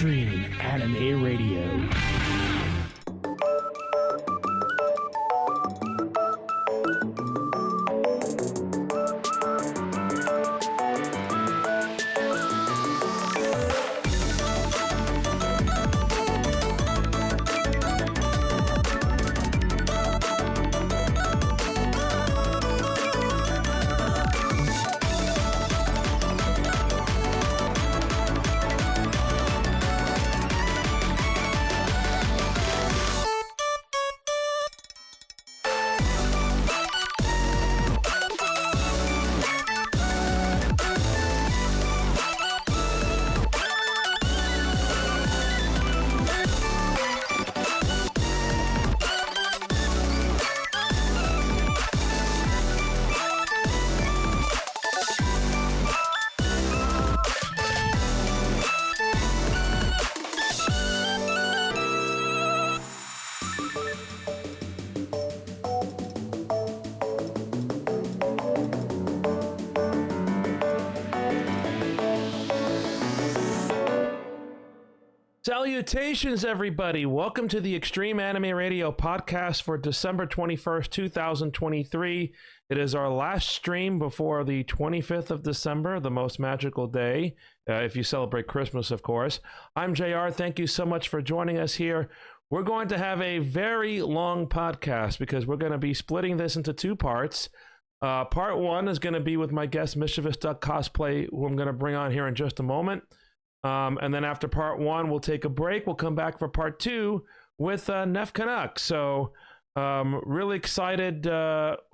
Extreme Anime Radio. Salutations, everybody. Welcome to the Extreme Anime Radio podcast for December 21st, 2023. It is our last stream before the 25th of December, the most magical day, if you celebrate Christmas, of course. I'm JR. Thank you so much for joining us here. We're going to have a very long podcast because we're going to be splitting this into two parts. Part one is going to be with my guest, Mischievous Duck Cosplay, who I'm going to bring on here in just a moment. And then after part one, we'll take a break. We'll come back for part two with Nef Canuck. So really excited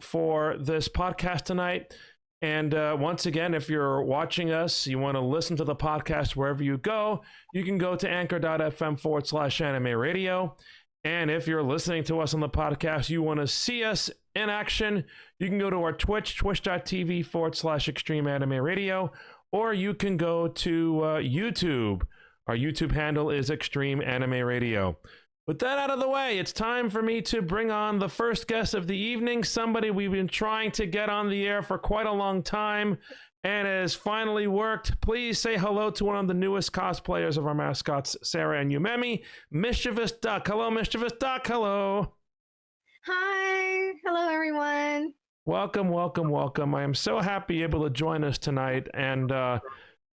for this podcast tonight. And once again, if you're watching us, you want to listen to the podcast wherever you go, you can go to anchor.fm/anime radio. And if you're listening to us on the podcast, you want to see us in action, you can go to our Twitch, twitch.tv/extreme anime radio. Or you can go to YouTube. Our YouTube handle is Extreme Anime Radio. With that out of the way, it's time for me to bring on the first guest of the evening, somebody we've been trying to get on the air for quite a long time, and it has finally worked. Please say hello to one of the newest cosplayers of our mascots, Sarah and Yumemi, Mischievous Duck. Hello, Mischievous Duck. Hello. Hi. Hello, everyone. Welcome, welcome, welcome. I am so happy you're able to join us tonight. And,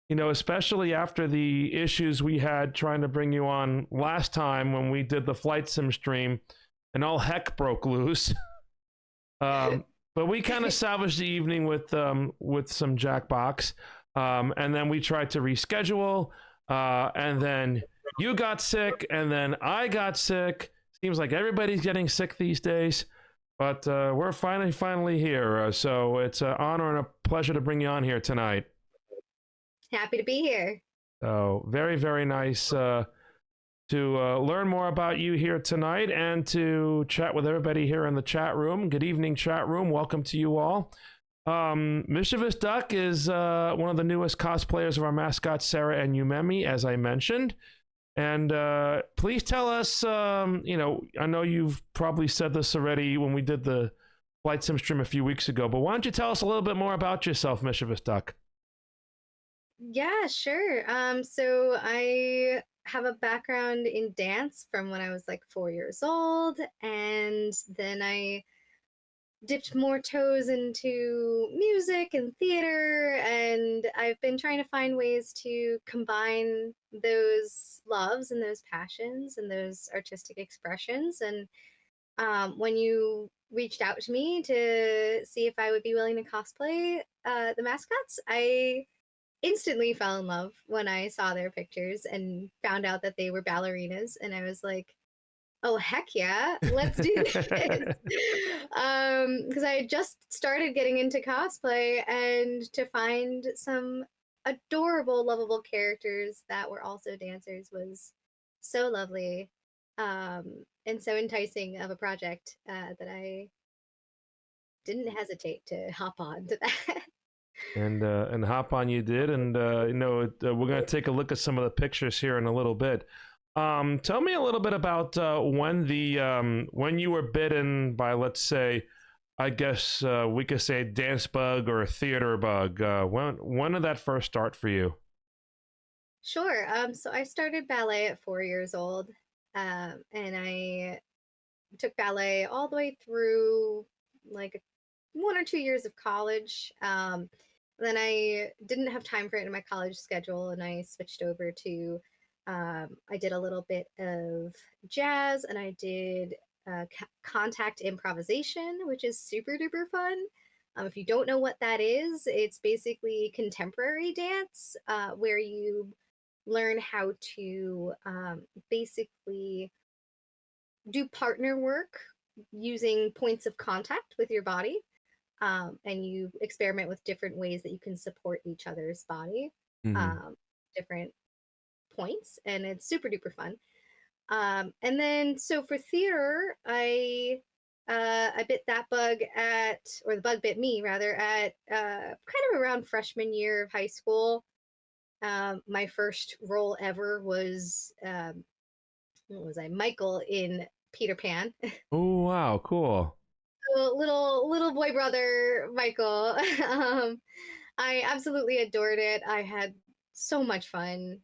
especially after the issues we had trying to bring you on last time when we did the Flight Sim stream and all heck broke loose. But we kind of salvaged the evening with some Jackbox. And then we tried to reschedule. And then you got sick. And then I got sick. Seems like everybody's getting sick these days. But we're finally here, so it's an honor and a pleasure to bring you on here tonight. Happy to be here. So very, very nice to learn more about you here tonight and to chat with everybody here in the chat room. Good evening, chat room. Welcome to you all. Mischievous Duck is one of the newest cosplayers of our mascot, Sarah and Yumemi, as I mentioned. And please tell us, I know you've probably said this already when we did the Flight Sim stream a few weeks ago, but why don't you tell us a little bit more about yourself, Mischievous Duck? Yeah, sure. So I have a background in dance from when I was like 4 years old, and then I dipped more toes into music and theater, and I've been trying to find ways to combine those loves and those passions and those artistic expressions. And when you reached out to me to see if I would be willing to cosplay the mascots, I instantly fell in love when I saw their pictures and found out that they were ballerinas, and I was like, oh, heck yeah, let's do this. Because I had just started getting into cosplay, and to find some adorable, lovable characters that were also dancers was so lovely, and so enticing of a project that I didn't hesitate to hop on to that. And hop on you did. And, we're going to take a look at some of the pictures here in a little bit. Tell me a little bit about when you were bitten by, let's say, I guess we could say dance bug or a theater bug. When did that first start for you? Sure. So I started ballet at 4 years old, and I took ballet all the way through like 1 or 2 years of college. Then I didn't have time for it in my college schedule, and I switched over to. I did a little bit of jazz, and I did contact improvisation, which is super duper fun. If you don't know what that is, it's basically contemporary dance where you learn how to basically do partner work using points of contact with your body. And you experiment with different ways that you can support each other's body, Hmm. different points, and it's super duper fun. And then, so for theater, I bit that bug at, or the bug bit me rather, at kind of around freshman year of high school. My first role ever was what was I? Michael in Peter Pan. Oh, wow, cool. Little boy brother Michael. I absolutely adored it. I had so much fun.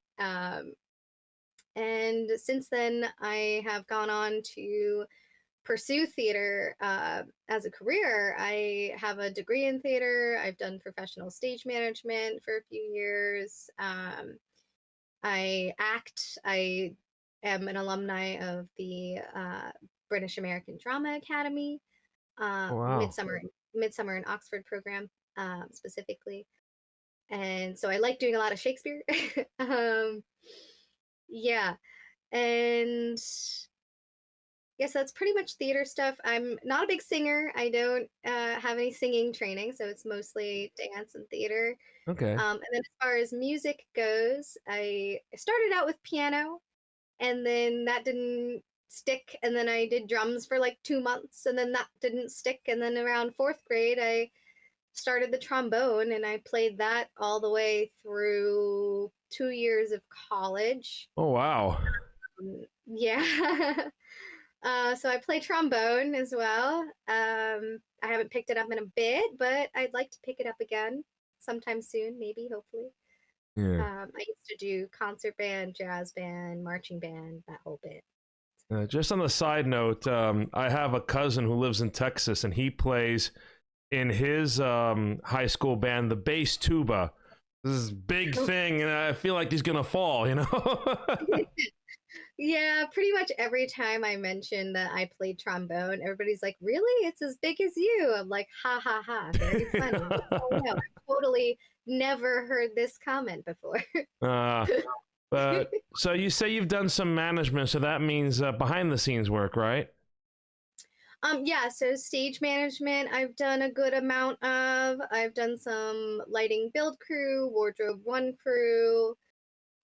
And since then, I have gone on to pursue theater as a career. I have a degree in theater. I've done professional stage management for a few years. I act. I am an alumni of the British American Drama Academy, Oh, wow. Midsummer in Oxford program specifically, and so I like doing a lot of Shakespeare. um, yeah, and yes, that's pretty much theater stuff. I'm not a big singer. I don't have any singing training, so it's mostly dance and theater. Okay. And then as far as music goes, I started out with piano, and then that didn't stick, and then I did drums for like 2 months, and then that didn't stick, and then around fourth grade I started the trombone, and I played that all the way through 2 years of college. Oh, wow. Yeah. So I play trombone as well. I haven't picked it up in a bit, but I'd like to pick it up again sometime soon, maybe, hopefully. Yeah. I used to do concert band, jazz band, marching band, that whole bit. Just on the side note, I have a cousin who lives in Texas, and he plays in his high school band the bass tuba. This is a big thing, and I feel like he's gonna fall. Yeah, pretty much every time I mention that I played trombone, everybody's like, "Really? It's as big as you?" I'm like, "Ha ha ha, very funny." Oh no, I've totally never heard this comment before. uh, but so you say you've done some management, so that means behind the scenes work, right? Yeah, so stage management I've done a good amount of. I've done some lighting build crew, wardrobe one crew,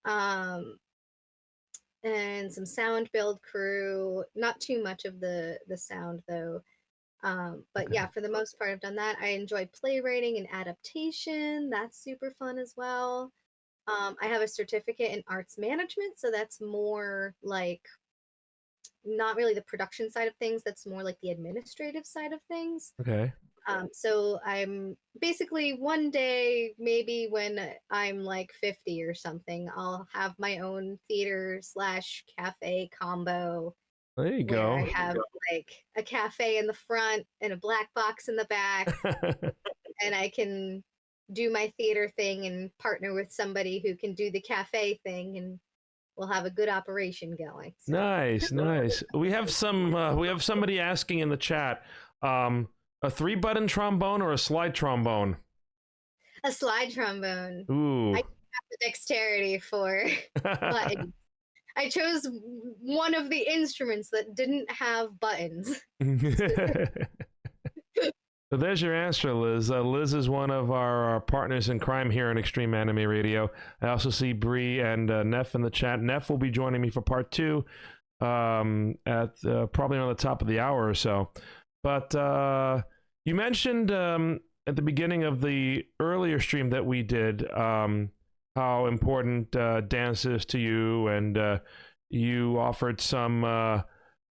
um, and some sound build crew. Not too much of the sound though. But Okay. yeah, for the most part, I've done that. I enjoy playwriting and adaptation. That's super fun as well. I have a certificate in arts management, so that's more like not really the production side of things. That's more like the administrative side of things. Okay. So I'm basically one day, maybe when I'm like 50 or something, I'll have my own theater slash cafe combo There you where I go. have like a cafe in the front and a black box in the back, and I can do my theater thing and partner with somebody who can do the cafe thing, and we'll have a good operation going. So Nice, nice. We have somebody asking in the chat, a 3-button trombone or a slide trombone? a slide trombone. I Ooh. don't have the dexterity for buttons. I chose one of the instruments that didn't have buttons. So there's your answer, Liz. Liz is one of our partners in crime here in Extreme Anime Radio. I also see Bree and Neff in the chat. Neff will be joining me for part 2 at probably on the top of the hour or so. But you mentioned at the beginning of the earlier stream that we did how important dance is to you, and you offered some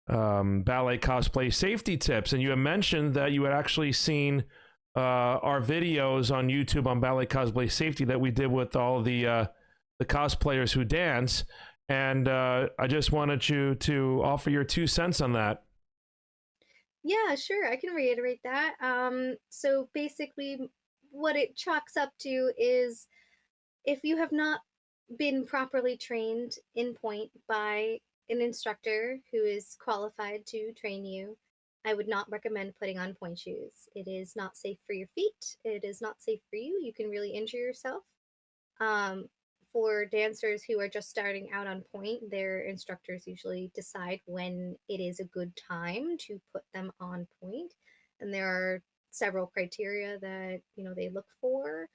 ballet cosplay safety tips, and you had mentioned that you had actually seen our videos on YouTube on ballet cosplay safety that we did with all the the cosplayers who dance. And I just wanted you to offer your 2 cents on that. Yeah, sure. I can reiterate that. So basically, what it chalks up to is if you have not been properly trained in point by an instructor who is qualified to train you, I would not recommend putting on point shoes. It is not safe for your feet. It is not safe for you. You can really injure yourself. Um, for dancers who are just starting out on point, their instructors usually decide when it is a good time to put them on point, and there are several criteria that they look for.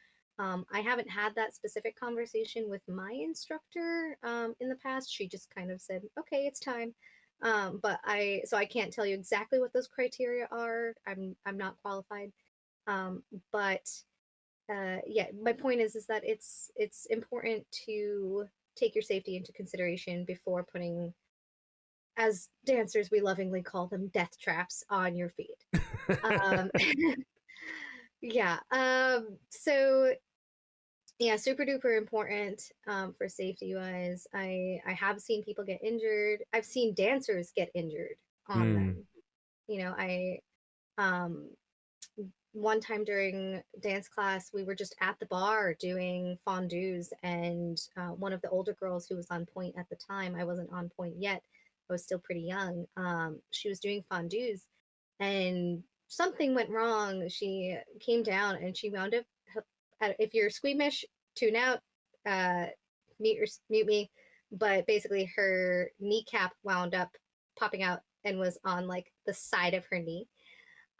I haven't had that specific conversation with my instructor in the past. She just kind of said, "Okay, it's time." I can't tell you exactly what those criteria are. I'm not qualified, but yeah, my point is that it's important to take your safety into consideration before putting, as dancers we lovingly call them, death traps on your feet. um, yeah. So yeah, super duper important for safety wise. I have seen people get injured. I've seen dancers get injured on Hmm. them. I um one time during dance class, we were just at the bar doing fondues, and one of the older girls who was on point at the time, I wasn't on point yet, I was still pretty young. She was doing fondues, and something went wrong. She came down and she wound up. If you're squeamish, tune out. Uh, mute me. But basically, her kneecap wound up popping out and was on like the side of her knee.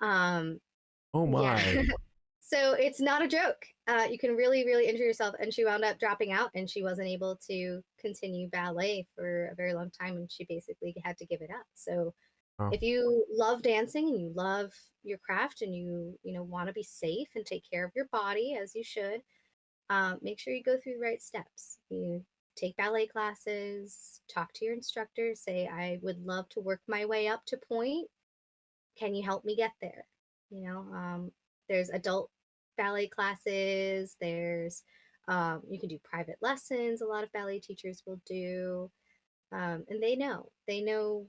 Um, Oh yeah. my. So it's not a joke. You can really, really injure yourself. And she wound up dropping out and she wasn't able to continue ballet for a very long time. And she basically had to give it up. So Oh. if you love dancing and you love your craft and you want to be safe and take care of your body as you should, make sure you go through the right steps. You take ballet classes, talk to your instructor, say, I would love to work my way up to point. Can you help me get there? There's adult ballet classes. You can do private lessons. A lot of ballet teachers will do, and they know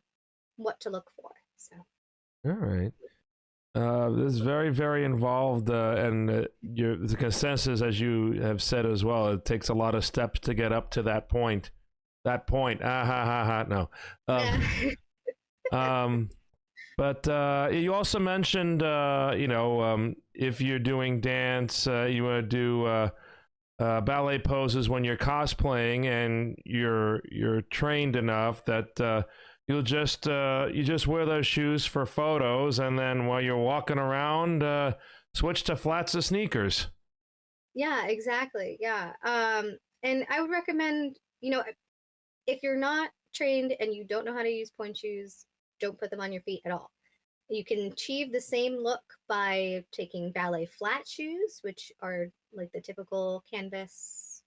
what to look for. So All right. This is very, very involved, and the consensus, as you have said as well, it takes a lot of steps to get up to that point. That point. Ah, ha, ha, ha. No. yeah. Um, but you also mentioned, if you're doing dance, you want to do ballet poses when you're cosplaying, and you're trained enough that you just wear those shoes for photos, and then while you're walking around, switch to flats or sneakers. Yeah, exactly. Yeah. And I would recommend, if you're not trained and you don't know how to use point shoes, don't put them on your feet at all. You can achieve the same look by taking ballet flat shoes, which are like the typical canvas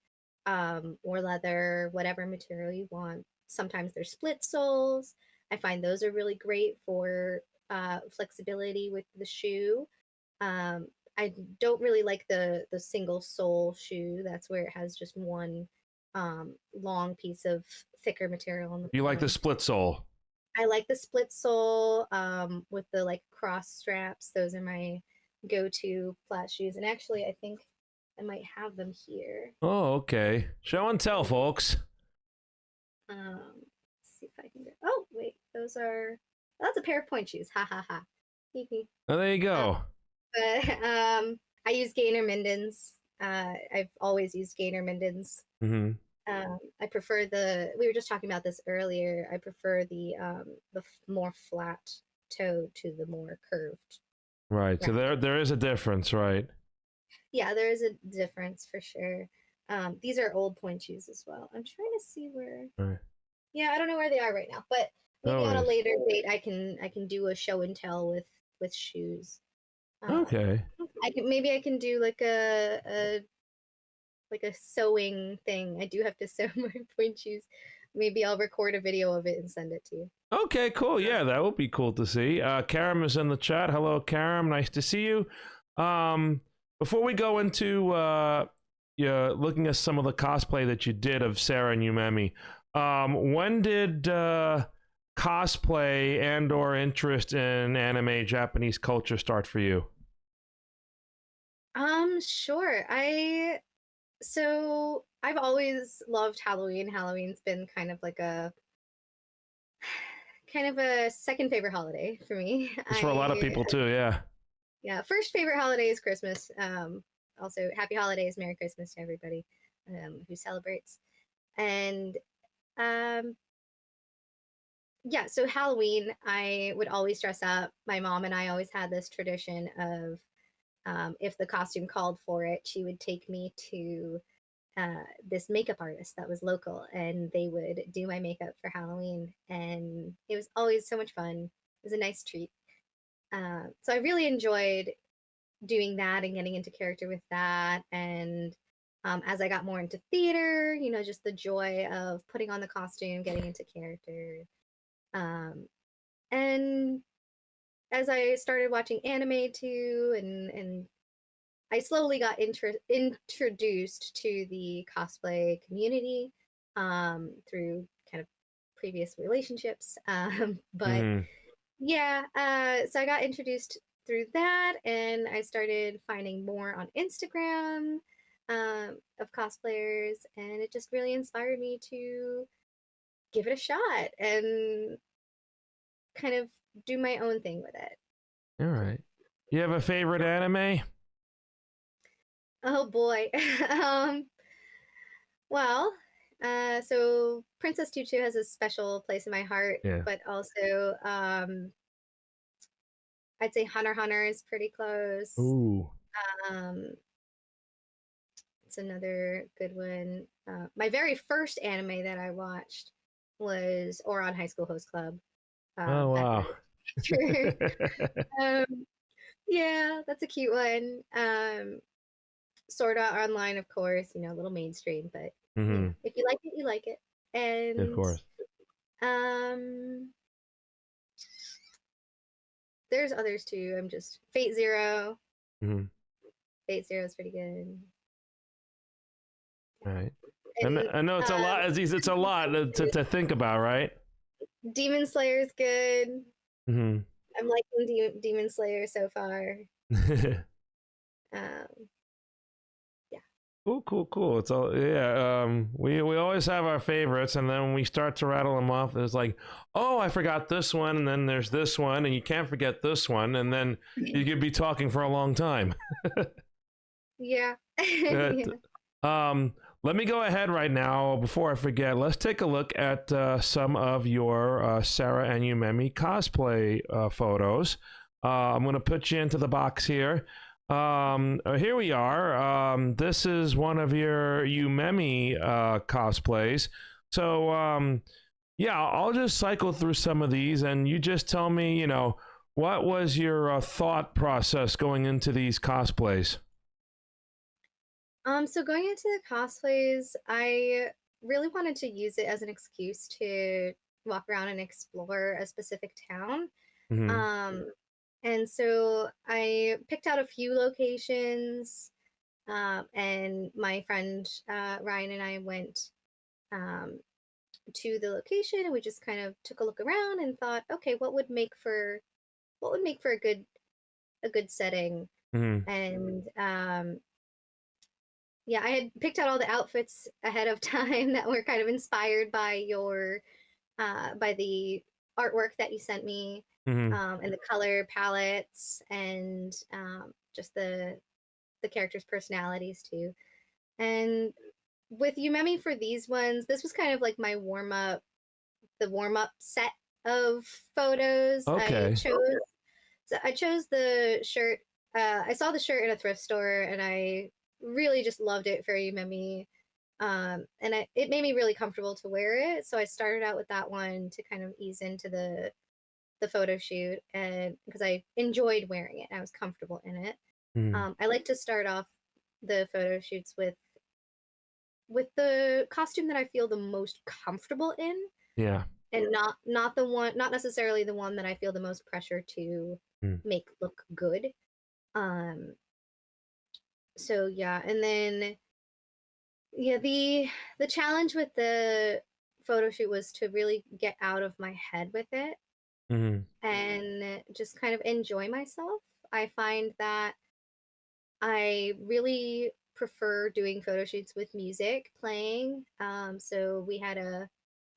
or leather, whatever material you want. Sometimes they're split soles. I find those are really great for flexibility with the shoe. Um, I don't really like the single sole shoe. That's where it has just one long piece of thicker material on the You like the point. split sole? I like the split sole with the like cross straps. Those are my go-to flat shoes. And actually, I think I might have them here. Oh, okay. Show and tell, folks. Let's see if I can get. Oh, wait, that's a pair of point shoes. Ha ha ha. Oh, there you go. But I use Gainer Mindens. I've always used Gainer Mindens. Mm-hmm. I prefer we were just talking about this earlier. I prefer the more flat toe to the more curved. Right. So there is a difference, right? Yeah, there is a difference for sure. These are old point shoes as well. I'm trying to see where. Right. Yeah, I don't know where they are right now, but maybe on a later date I can do a show and tell with shoes. Okay. Maybe I can do like a sewing thing. I do have to sew my point shoes. Maybe I'll record a video of it and send it to you. Okay, cool. Yeah, that would be cool to see. Karam is in the chat. Hello, Karam. Nice to see you. Before we go into yeah, looking at some of the cosplay that you did of Sarah and Yumemi, when did cosplay and or interest in anime Japanese culture start for you? Sure. So I've always loved Halloween. Halloween's been kind of a second favorite holiday for me. It's for a lot of people too, yeah. Yeah, first favorite holiday is Christmas. Also happy holidays, Merry Christmas to everybody who celebrates. And um yeah, so Halloween, I would always dress up. My mom and I always had this tradition of if the costume called for it, she would take me to this makeup artist that was local, and they would do my makeup for Halloween. And it was always so much fun. It was a nice treat. So I really enjoyed doing that and getting into character with that. And as I got more into theater, just the joy of putting on the costume, getting into character. Um, and as I started watching anime too, and I slowly got introduced to the cosplay community through kind of previous relationships. But Mhm. yeah, so I got introduced through that, and I started finding more on Instagram of cosplayers, and it just really inspired me to give it a shot and kind of do my own thing with it. All right. You have a favorite anime? Oh boy. um, well, so Princess Tutu has a special place in my heart, Yeah. but also I'd say Hunter x Hunter is pretty close. Ooh. Um, it's another good one. My very first anime that I watched was Ouran High School Host Club. Oh Back wow. then. um, yeah, that's a cute one. Sword Art Online, of course, a little mainstream, but Hmm. if you like it, you like it. Of And course. um, there's others too. I'm just Fate Zero. Hmm. Fate Zero is pretty good. All right. And And I know it's a lot. It's a lot to think about, right? Demon Slayer is good. Hmm. I'm liking Demon Slayer so far. Um, yeah. Cool, cool, cool. It's all yeah. We always have our favorites, and then when we start to rattle them off, it's like, oh, I forgot this one, and then there's this one, and you can't forget this one, and then you could be talking for a long time. Yeah. Uh, Yeah. let me go ahead right now before I forget. Let's take a look at some of your Sarah and Yumemi cosplay photos. I'm going to put you into the box here. Here we are. This is one of your Yumemi cosplays. So, yeah, I'll just cycle through some of these, and you just tell me, what was your thought process going into these cosplays? So going into the cosplays, I really wanted to use it as an excuse to walk around and explore a specific town. Hmm. Um, and so I picked out a few locations, and my friend Ryan and I went um, to the location, and we just kind of took a look around and thought, okay, what would make for a good setting. Hmm. And yeah, I had picked out all the outfits ahead of time that were kind of inspired by by the artwork that you sent me, Hmm. and the color palettes, and just the characters' personalities too. And with Yumemi for these ones, this was kind of like my the warm up set of photos. Okay. I chose the shirt. I saw the shirt in a thrift store, and I really just loved it for Yumemi. And it made me really comfortable to wear it. So I started out with that one to kind of ease into the photo shoot, and because I enjoyed wearing it, I was comfortable in it. Mm. I like to start off the photo shoots with the costume that I feel the most comfortable in, Yeah. and not necessarily the one that I feel the most pressure to Mm. make look good. Um, so yeah, and then Yeah, the challenge with the photo shoot was to really get out of my head with it Hmm. and just kind of enjoy myself. I find that I really prefer doing photo shoots with music playing. So we had a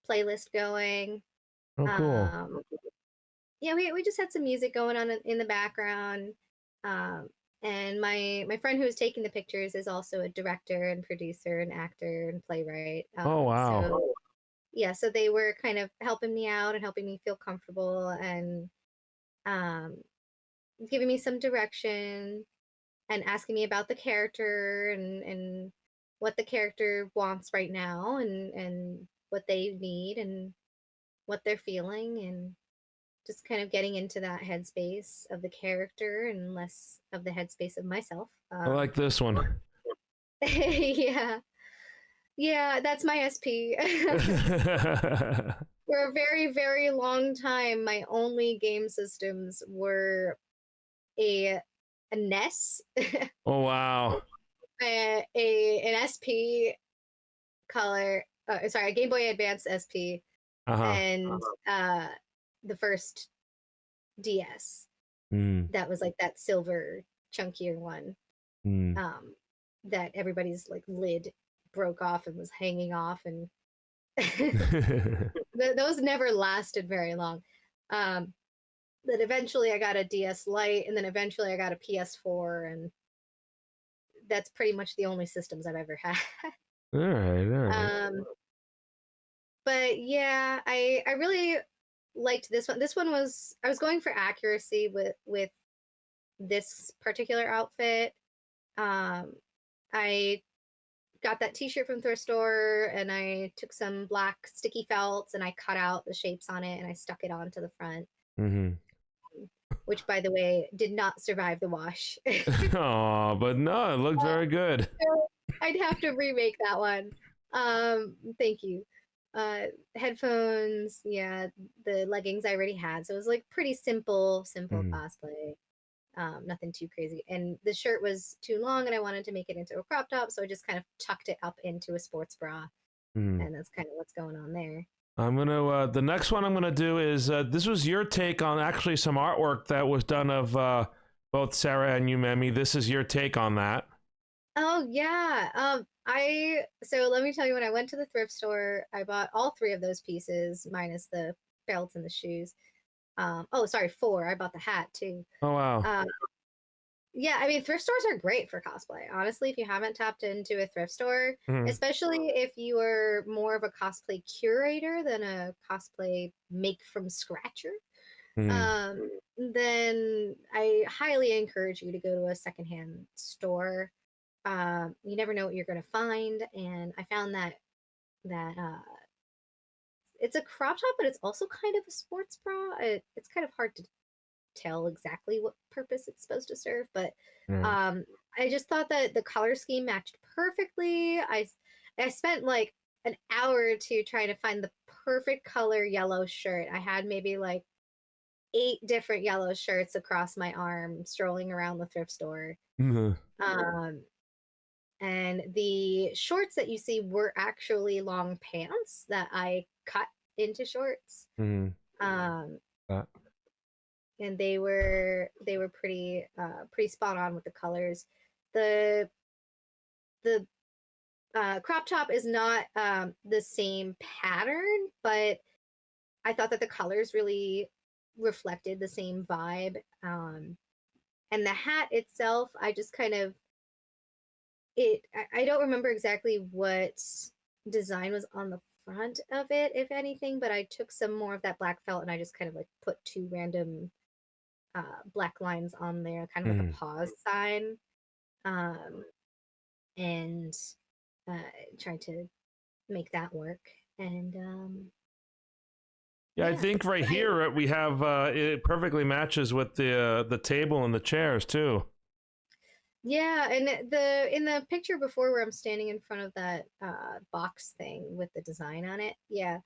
playlist going. Oh, cool. Um, yeah, we just had some music going on in the background. Um, and my friend who was taking the pictures is also a director and producer and actor and playwright. Oh, wow. So yeah, so they were kind of helping me out and helping me feel comfortable and um, giving me some direction and asking me about the character and what the character wants right now and what they need and what they're feeling and just kind of getting into that headspace of the character and less of the headspace of myself. I like this one. Yeah, yeah, that's my SP. For a very, very long time, my only game systems were a NES, Oh, wow. an SP color, sorry, a Game Boy Advance SP, Uh-huh. and the first DS. Mm, That was like that silver, chunkier one. mm. Um, that everybody's like lid broke off and was hanging off, and those never lasted very long. Um, but eventually I got a DS Lite, and then eventually I got a PS4, and that's pretty much the only systems I've ever had. All right, all right. um, but yeah, I really liked this one. This one was I was going for accuracy with this particular outfit. Um, I got that T-shirt from thrift store, and I took some black sticky felts and I cut out the shapes on it and I stuck it onto the front, Mm-hmm. which, by the way, did not survive the wash. Oh, but no, it looked very good. So I'd have to remake that one. Thank you. Uh, Headphones, yeah, the leggings I already had, so it was like pretty simple Mm-hmm. cosplay. Nothing too crazy. And the shirt was too long, and I wanted to make it into a crop top, so I just kind of tucked it up into a sports bra, Mm. and that's kind of what's going on there. I'm gonna. The next one I'm gonna do is this was your take on actually some artwork that was done of both Sarah and Yumemi. This is your take on that. Oh yeah. I so let me tell you, when I went to the thrift store, I bought all three of those pieces minus the belts and the shoes. Oh, sorry, four. I bought the hat too. Oh, wow. Um, yeah, I mean, thrift stores are great for cosplay. Honestly, if you haven't tapped into a thrift store, Mm-hmm. especially if you are more of a cosplay curator than a cosplay make from scratcher, Mm-hmm. then I highly encourage you to go to a secondhand store. You never know what you're going to find, and I found that it's a crop top, but it's also kind of a sports bra. It's kind of hard to tell exactly what purpose it's supposed to serve, but Right. um, I just thought that the color scheme matched perfectly. I spent like an hour or two trying to find the perfect color yellow shirt. I had maybe like 8 different yellow shirts across my arm strolling around the thrift store. Mm-hmm. Um, and the shorts that you see were actually long pants that I cut into shorts. Mm-hmm. Um, Uh, and they were pretty spot on with the colors. The the crop top is not the same pattern, but I thought that the colors really reflected the same vibe. And the hat itself, I just kind of I don't remember exactly what design was on the front of it, if anything, but I took some more of that black felt and I just kind of like put two random black lines on there, kind of like a mm-hmm. pause sign, um, and uh, tried to make that work. And Yeah, I yeah, think right here we have it perfectly matches with the table and the chairs too. yeah, and in the picture before where I'm standing in front of that box thing with the design on it, yeah,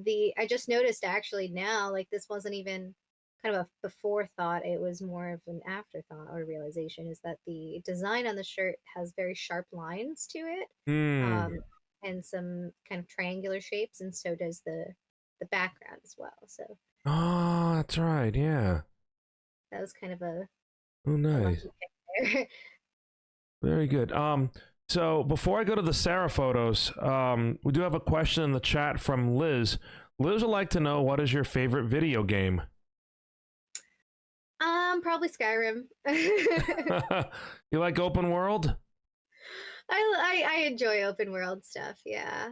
the I just noticed actually now, like, this wasn't even kind of a before thought, it was more of an afterthought or realization, is that the design on the shirt has very sharp lines to it, Hmm. and some kind of triangular shapes, and so does the background as well. So Oh, that's right. Yeah. that was kind of Oh, a nice. lucky pick there. Very good. So before I go to the Sarah photos, we do have a question in the chat from Liz. Liz would like to know, what is your favorite video game? Probably Skyrim. You like open world? I enjoy open world stuff. Yeah.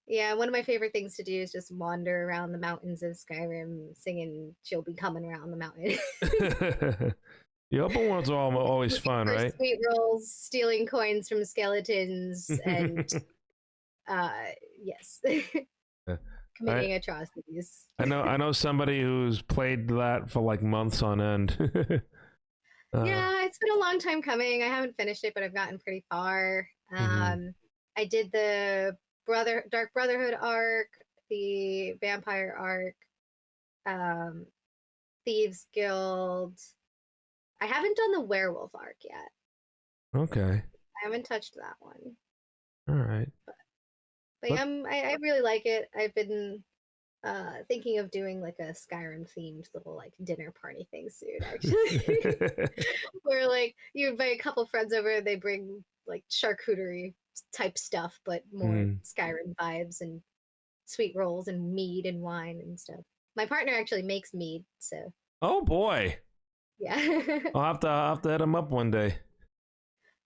Yeah. One of my favorite things to do is just wander around the mountains of Skyrim, singing "She'll Be Coming Around the Mountain." The open worlds are always Looking fun, for right? sweet rolls, stealing coins from skeletons, and uh, yes, I committing atrocities. I know somebody who's played that for like months on end. uh, Yeah, it's been a long time coming. I haven't finished it, but I've gotten pretty far. mhm. I did the Dark Brotherhood arc, the Vampire arc, um, Thieves Guild. I haven't done the Werewolf arc yet. Okay. I haven't touched that one. All right. But But I really like it. I've been thinking of doing like a Skyrim themed little like dinner party thing soon, actually. Where like you invite a couple friends over and they bring like charcuterie type stuff, but more Mhm. Skyrim vibes and sweet rolls and mead and wine and stuff. My partner actually makes mead, so Oh boy. yeah. I'll have to hit him up one day.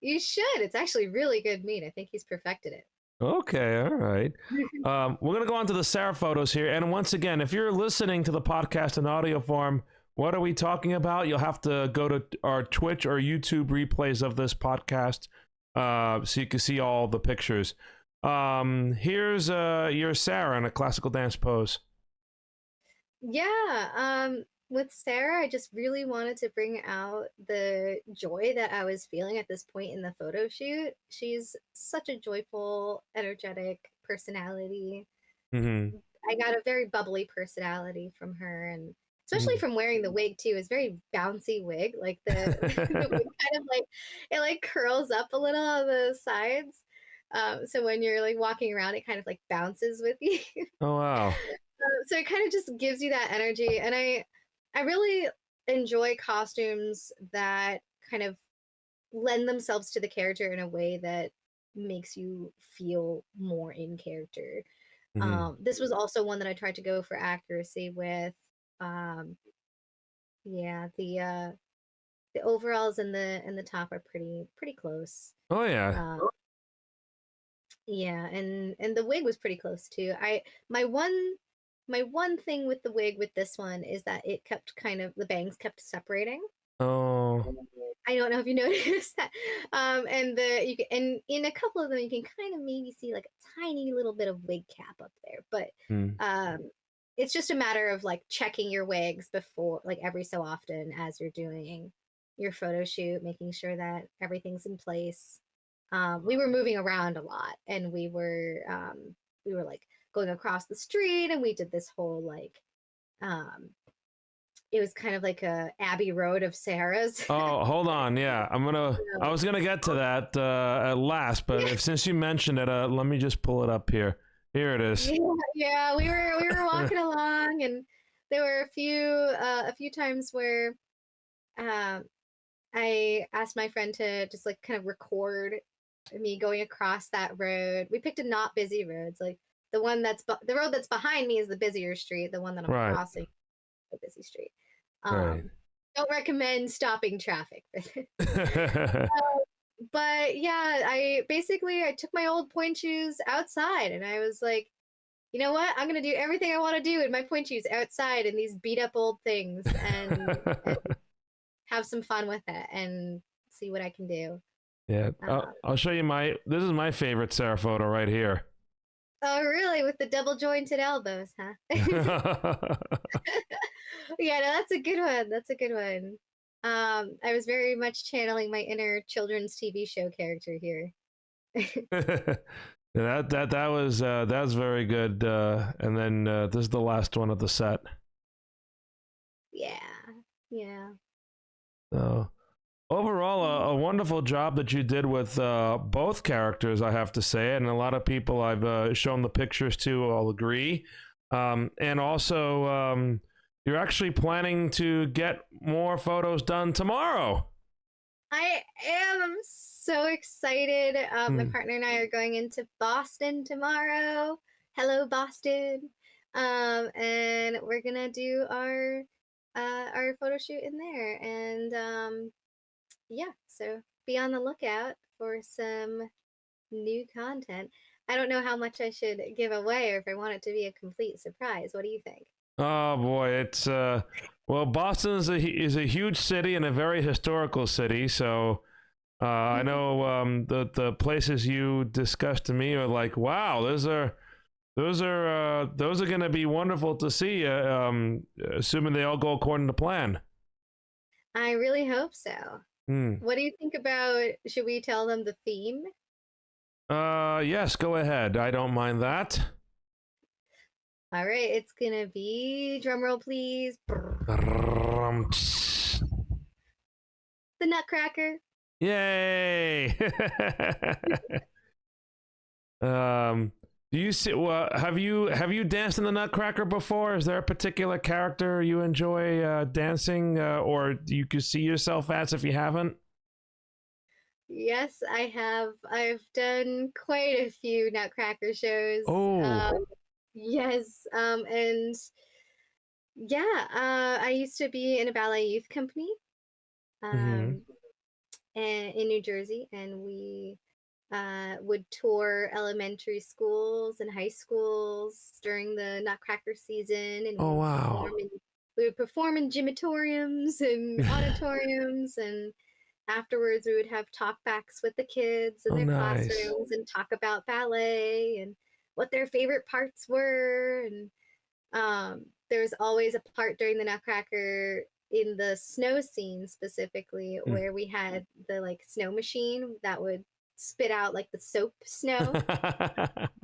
You should. It's actually really good mead. I think he's perfected it. Okay, all right. We're going to go on to the Sarah photos here. And once again, if you're listening to the podcast in audio form, what are we talking about? You'll have to go to our Twitch or YouTube replays of this podcast so you can see all the pictures. Here's your Sarah in a classical dance pose. Yeah, with Sarah, I just really wanted to bring out the joy that I was feeling at this point in the photo shoot. She's such a joyful, energetic personality. Mm-hmm. I got a very bubbly personality from her, and especially Mm-hmm. from wearing the wig too. It's very bouncy wig, like the the wig kind of like it like curls up a little on the sides. So when you're like walking around, it kind of like bounces with you. Oh, wow. So it kind of just gives you that energy, and I really enjoy costumes that kind of lend themselves to the character in a way that makes you feel more in character. Mm-hmm. This was also one that I tried to go for accuracy with. um yeah, the overalls and the top are pretty close. Oh, yeah. um yeah, and the wig was pretty close too. My one my one thing with the wig with this one is that it kept kind of the bangs kept separating. Oh. I don't know if you noticed that. And and in a couple of them you can kind of maybe see like a tiny little bit of wig cap up there, but Mm. it's just a matter of like checking your wigs before, like every so often as you're doing your photo shoot, making sure that everything's in place. We were moving around a lot, and we were like going across the street, and we did this whole like um, it was kind of like a Abbey Road of Sarah's. Oh, hold on. Yeah, I was gonna get to that at last, but since you mentioned it, let me just pull it up here. Here it is. Yeah, yeah, we were walking along, and there were a few times where um, I asked my friend to just like kind of record me going across that road. We picked a not busy road. It's like the road that's behind me is the busier street. The one that I'm Right. crossing, the busy street. Right. Um, don't recommend stopping traffic for this. But yeah, I took my old point shoes outside, and I was like, you know what? I'm gonna do everything I want to do in my point shoes outside in these beat up old things, and have some fun with it and see what I can do. Yeah, Um, I'll show you this is my favorite Sarah photo right here. oh, really? With the double jointed elbows, huh? Yeah, no, that's a good one. That's a good one. I was very much channeling my inner children's TV show character here. That was very good. And then this is the last one of the set. Yeah. Yeah. So overall, a wonderful job that you did with both characters, I have to say, and a lot of people I've shown the pictures to all agree. And also, you're actually planning to get more photos done tomorrow. I am. I'm so excited. My partner and I are going into Boston tomorrow. Hello, Boston. And we're gonna do our photo shoot in there. And yeah, so be on the lookout for some new content. I don't know how much I should give away or if I want it to be a complete surprise. What do you think? Oh boy, it's well, Boston is a huge city and a very historical city. So I know the places you discussed to me are like, wow, those are going to be wonderful to see. Assuming they all go according to plan. I really hope so. What do you think about, should we tell them the theme? Yes, go ahead. I don't mind that. All right, it's gonna be, drumroll please, the Nutcracker. Yay! Do you see? Well, have you danced in the Nutcracker before? Is there a particular character you enjoy dancing, or you could see yourself as if you haven't? Yes, I have. I've done quite a few Nutcracker shows. Oh. Yes, and yeah, I used to be in a ballet youth company, Mm-hmm. in New Jersey, and we would tour elementary schools and high schools during the Nutcracker season, and Oh wow. we would perform in gymatoriums and auditoriums, and afterwards we would have talkbacks with the kids in Oh their nice. classrooms and talk about ballet and what their favorite parts were. And there's always a part during the Nutcracker in the snow scene specifically where we had the like snow machine that would spit out like the soap snow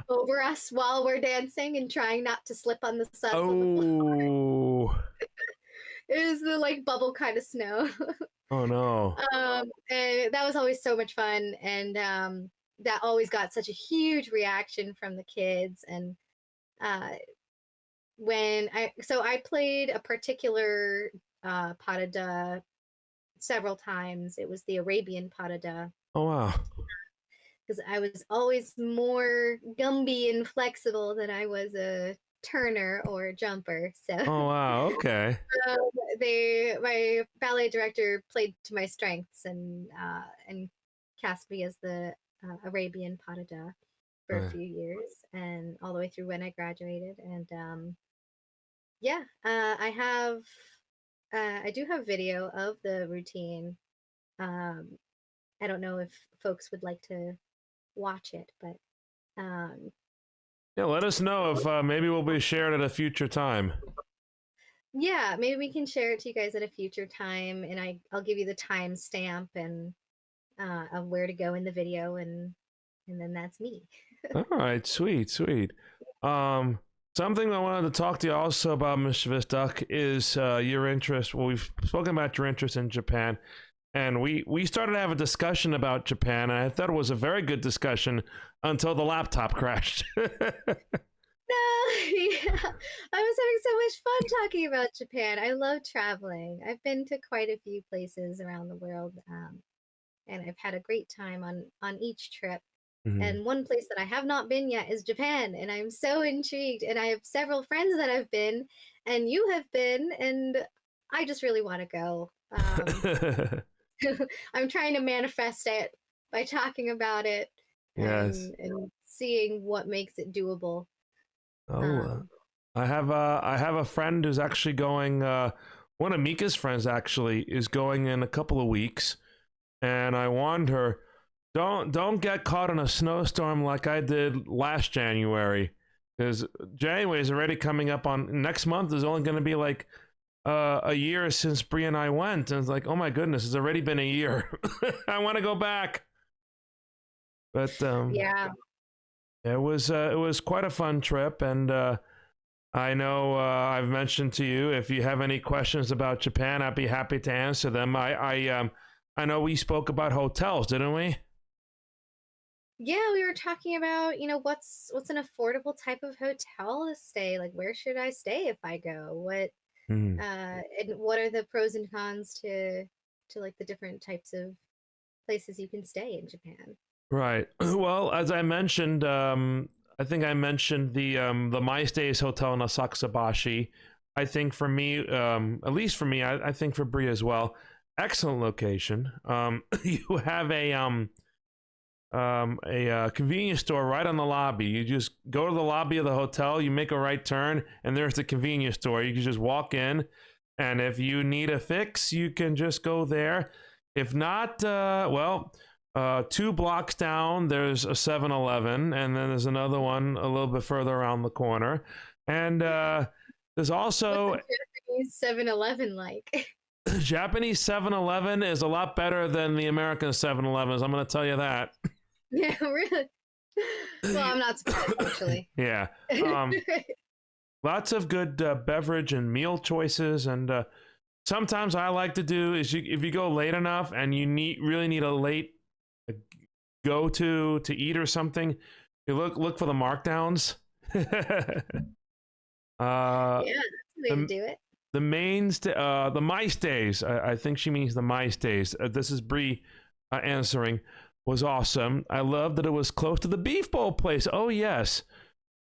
over us while we're dancing and trying not to slip on the suds on the floor. Oh. It was the like bubble kind of snow. Oh no. And that was always so much fun, and that always got such a huge reaction from the kids. And uh, I played a particular pas de deux several times. It was the Arabian pas de deux. Oh wow. Because I was always more Gumby and flexible than I was a turner or a jumper. So Oh wow. Okay. my ballet director played to my strengths and cast me as the Arabian pas de deux for a few years, and all the way through when I graduated. And yeah, I do have video of the routine. I don't know if folks would like to watch it, but yeah, let us know if maybe we'll be shared at a future time. yeah, maybe we can share it to you guys at a future time, and I'll give you the timestamp and of where to go in the video, and then that's me. All right, sweet. Something I wanted to talk to you also about, Mischievous Duck, is your interest. Well, we've spoken about your interest in Japan, and we started to have a discussion about Japan, and I thought it was a very good discussion until the laptop crashed. No, yeah. I was having so much fun talking about Japan. I love traveling. I've been to quite a few places around the world, and I've had a great time on each trip. Mm-hmm. And one place that I have not been yet is Japan, and I'm so intrigued. And I have several friends that have been, and you have been, and I just really want to go. I'm trying to manifest it by talking about it Yes. and seeing what makes it doable. Oh, I have a friend who's actually going. One of Mika's friends actually is going in a couple of weeks, and I warned her, don't get caught in a snowstorm like I did last January, because January is already coming up. On next month is only going to be like a year since Brie and I went, and it's like, oh my goodness, it's already been a year. I want to go back, but Yeah. it was quite a fun trip, and I know I've mentioned to you, if you have any questions about Japan, I'd be happy to answer them. I know we spoke about hotels, didn't we? Yeah, we were talking about, what's an affordable type of hotel to stay? Like, where should I stay if I go? Hmm. And what are the pros and cons to like the different types of places you can stay in Japan? Right. Well, as I mentioned, I think I mentioned the MyStays Hotel in Asakusabashi. I think for me, at least for me, I think for Brie as well, excellent location. You have a convenience store right on the lobby. You just go to the lobby of the hotel, you make a right turn, and there's the convenience store. You can just walk in, and if you need a fix, you can just go there. If not, well, 2 blocks down, there's a 7-Eleven, and then there's another one a little bit further around the corner. And there's What's also a Japanese 7-Eleven like? Japanese 7-Eleven is a lot better than the American 7-Elevens. I'm going to tell you that. Yeah, really. Well, I'm not surprised actually. Yeah. Lots of good beverage and meal choices, and sometimes I like to do is if you go late enough and you really need a late go to eat or something, you look for the markdowns. Yeah, that's the way to do it. The the MyStays. I think she means the MyStays. This is Bree answering. Was awesome. I love that it was close to the beef bowl place. Oh yes,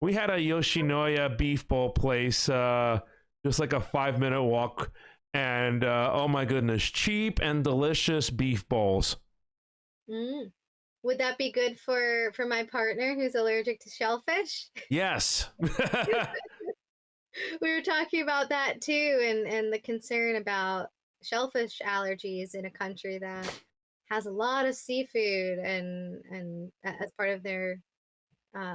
we had a Yoshinoya beef bowl place, just like a 5-minute walk, and oh my goodness, cheap and delicious beef bowls. Mm. Would that be good for my partner who's allergic to shellfish? Yes. We were talking about that too, and the concern about shellfish allergies in a country that has a lot of seafood and as part of their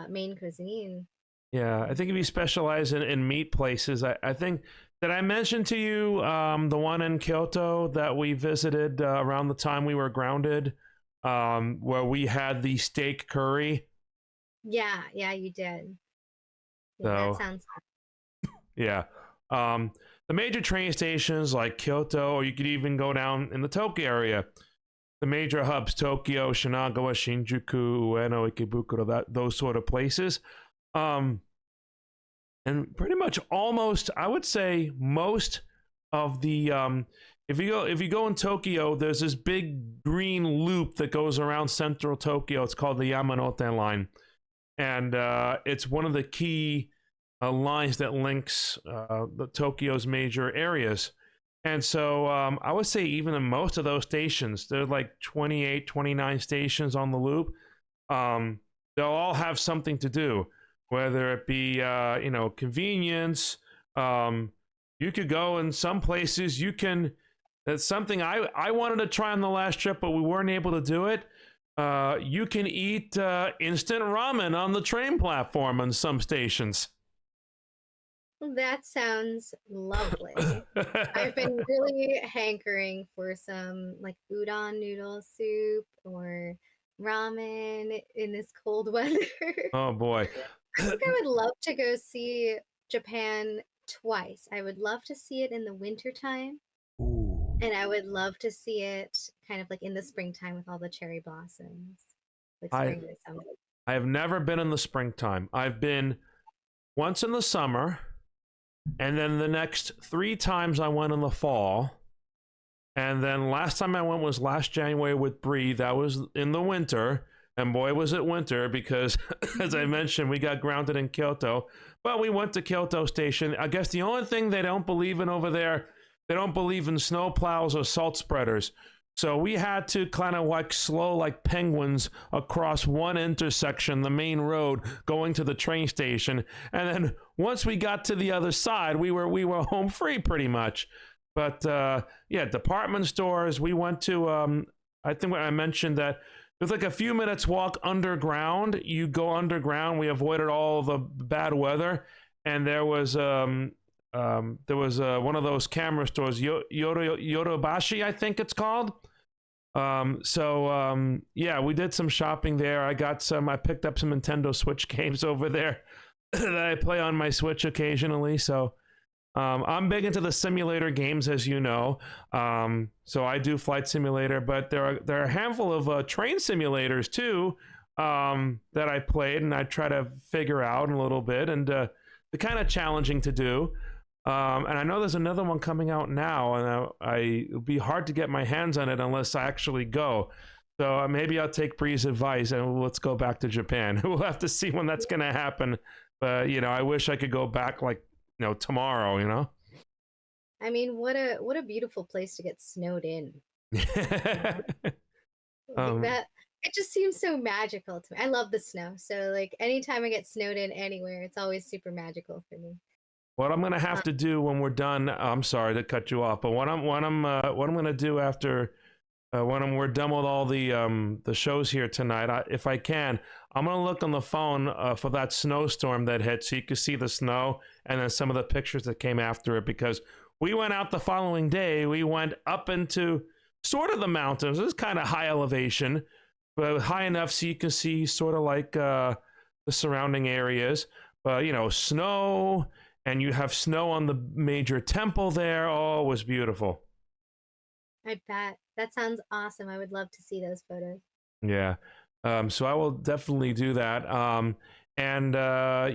main cuisine. Yeah, I think if you specialize in meat places, I think did I mention to you the one in Kyoto that we visited around the time we were grounded, where we had the steak curry. Yeah, yeah, you did. Yeah, So that sounds. yeah, the major train stations like Kyoto, or you could even go down in the Tokyo area. The major hubs: Tokyo, Shinagawa, Shinjuku, Ueno, Ikebukuro, those sort of places. And pretty much almost, I would say, most of the if you go in Tokyo, there's this big green loop that goes around central Tokyo. It's called the Yamanote line, and it's one of the key lines that links the Tokyo's major areas. And so I would say even in most of those stations, there's like 28, 29 stations on the loop. They'll all have something to do, whether it be, convenience. You could go in some places, that's something I wanted to try on the last trip, but we weren't able to do it. You can eat instant ramen on the train platform on some stations. That sounds lovely. I've been really hankering for some like udon noodle soup or ramen in this cold weather. Oh boy. I think I would love to go see Japan twice. I would love to see it in the wintertime, Ooh. and I would love to see it kind of like in the springtime with all the cherry blossoms. Like spring or summer. I have never been in the springtime. I've been once in the summer, and then the next 3 times I went in the fall. And then last time I went was last January with Bree. That was in the winter. And boy, was it winter, because as I mentioned, we got grounded in Kyoto. But we went to Kyoto Station. I guess the only thing they don't believe in over there, they don't believe in snow plows or salt spreaders. So we had to kind of like slow like penguins across one intersection, the main road, going to the train station. And then once we got to the other side, we were home free pretty much. But yeah, department stores. We went to. I think I mentioned that there's like a few minutes walk underground. You go underground. We avoided all the bad weather, and there was one of those camera stores, Yodobashi, I think it's called. Yeah, we did some shopping there. I picked up some Nintendo Switch games over there. that I play on my Switch occasionally. So I'm big into the simulator games, as you know. So I do Flight Simulator, but there are a handful of train simulators too, that I played and I try to figure out in a little bit, and they're kind of challenging to do. And I know there's another one coming out now, and it'll be hard to get my hands on it unless I actually go. So maybe I'll take Bree's advice and let's go back to Japan. We'll have to see when that's going to happen. But I wish I could go back like tomorrow. I mean, what a beautiful place to get snowed in. Like that, it just seems so magical to me. I love the snow, so like anytime I get snowed in anywhere, it's always super magical for me. What I'm gonna have to do when we're done, I'm sorry to cut you off, but what I'm gonna do after we're done with all the shows here tonight, if I can, I'm gonna look on the phone for that snowstorm that hit, so you can see the snow and then some of the pictures that came after it. Because we went out the following day, we went up into sort of the mountains. It was kind of high elevation, but high enough so you can see sort of like the surrounding areas. But snow, and you have snow on the major temple there. Oh, it was beautiful. I bet. That sounds awesome. I would love to see those photos. Yeah. So I will definitely do that. And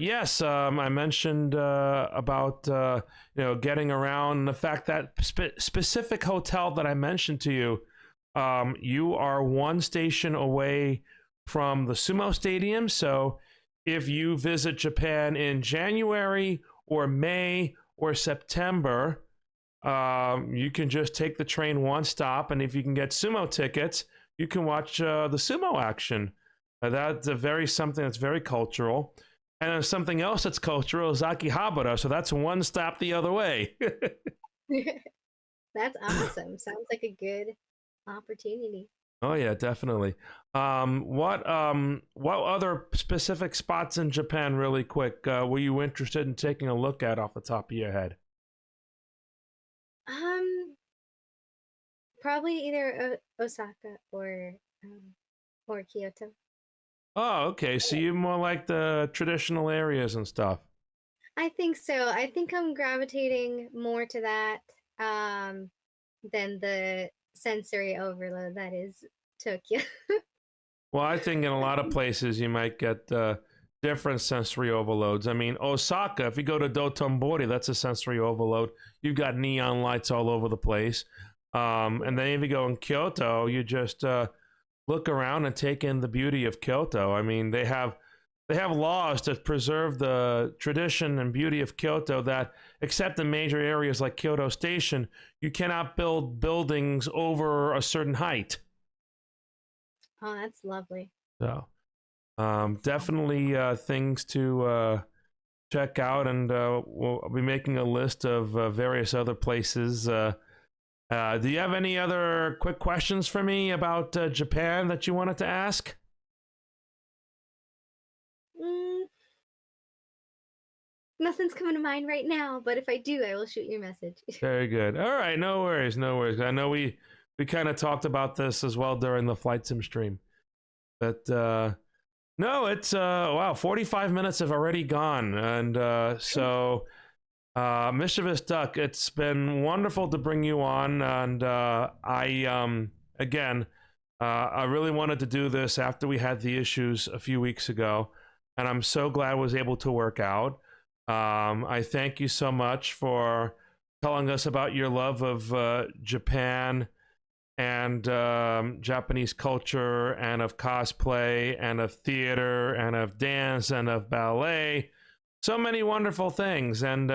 yes, I mentioned about getting around, the fact that specific hotel that I mentioned to you, you are one station away from the sumo stadium. So if you visit Japan in January or May or September, you can just take the train one stop, and if you can get sumo tickets, you can watch the sumo action. That's something that's very cultural. And then something else that's cultural is Akihabara, so that's one stop the other way. That's awesome. Sounds like a good opportunity. Oh yeah, definitely. What other specific spots in Japan, really quick, were you interested in taking a look at off the top of your head? Probably either Osaka or Kyoto. Oh, okay. So you're more like the traditional areas and stuff. I think so. I think I'm gravitating more to that than the sensory overload that is Tokyo. Well, I think in a lot of places you might get different sensory overloads. I mean, Osaka, if you go to Dotonbori, that's a sensory overload. You've got neon lights all over the place. And then if you go in Kyoto, you just look around and take in the beauty of Kyoto. I mean, they have laws to preserve the tradition and beauty of Kyoto, that except in major areas like Kyoto Station, you cannot build buildings over a certain height. Oh, that's lovely. So definitely things to check out, and we'll be making a list of various other places. Do you have any other quick questions for me about Japan that you wanted to ask? Nothing's coming to mind right now, but if I do, I will shoot you a message. Very good. All right, no worries, no worries. I know we kind of talked about this as well during the Flight Sim stream, but no, it's wow, 45 minutes have already gone, and so Mischievous Duck, it's been wonderful to bring you on, and I really wanted to do this after we had the issues a few weeks ago, and I'm so glad I was able to work out. I thank you so much for telling us about your love of Japan and Japanese culture, and of cosplay, and of theater, and of dance, and of ballet. So many wonderful things, and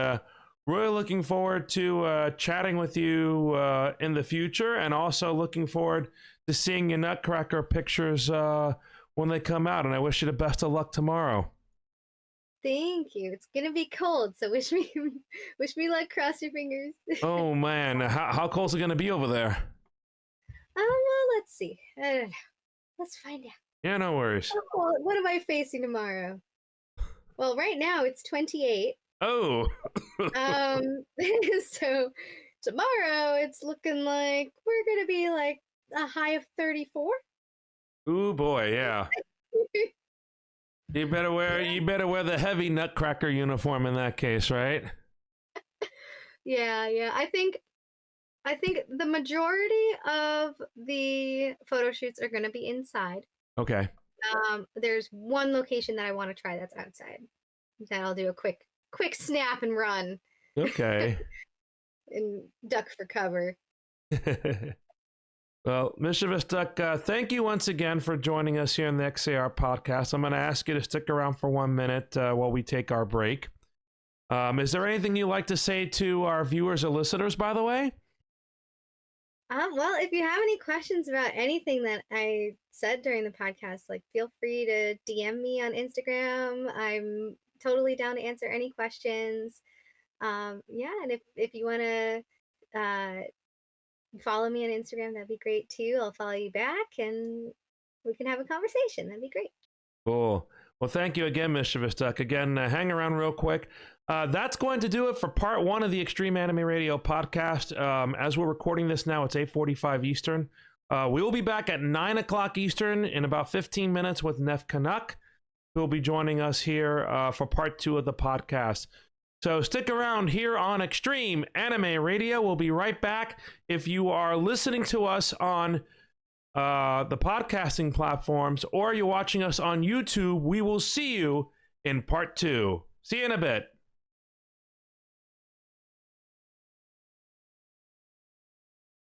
really looking forward to chatting with you in the future, and also looking forward to seeing your Nutcracker pictures when they come out, and I wish you the best of luck tomorrow. Thank you. It's gonna be cold, so wish me luck. Cross your fingers. Oh man, how cold is it gonna be over there? Well, let's see. I don't know. Let's find out. Yeah, no worries. What am I facing tomorrow? Well, right now it's 28. Oh. So tomorrow it's looking like we're gonna be like a high of 34. Ooh boy, yeah. You better wear the heavy Nutcracker uniform in that case, right? Yeah. I think the majority of the photo shoots are going to be inside. Okay. There's one location that I want to try that's outside. Then I'll do a quick snap and run Okay. and duck for cover. Well, Mischievous Duck, thank you once again for joining us here in the XAR podcast. I'm going to ask you to stick around for 1 minute while we take our break. Is there anything you'd like to say to our viewers or listeners, by the way? Well, if you have any questions about anything that I said during the podcast, like feel free to DM me on Instagram. I'm totally down to answer any questions. Yeah, and if you want to follow me on Instagram, that'd be great too. I'll follow you back and we can have a conversation. That'd be great. Cool. Well, thank you again, Mischievous Duck. Again, hang around real quick. That's going to do it for part 1 of the Extreme Anime Radio podcast. As we're recording this now, it's 8:45 Eastern. We will be back at 9 o'clock Eastern in about 15 minutes with Neff Canuck, who will be joining us here for part 2 of the podcast. So stick around here on Extreme Anime Radio. We'll be right back. If you are listening to us on the podcasting platforms or you're watching us on YouTube, we will see you in part 2. See you in a bit.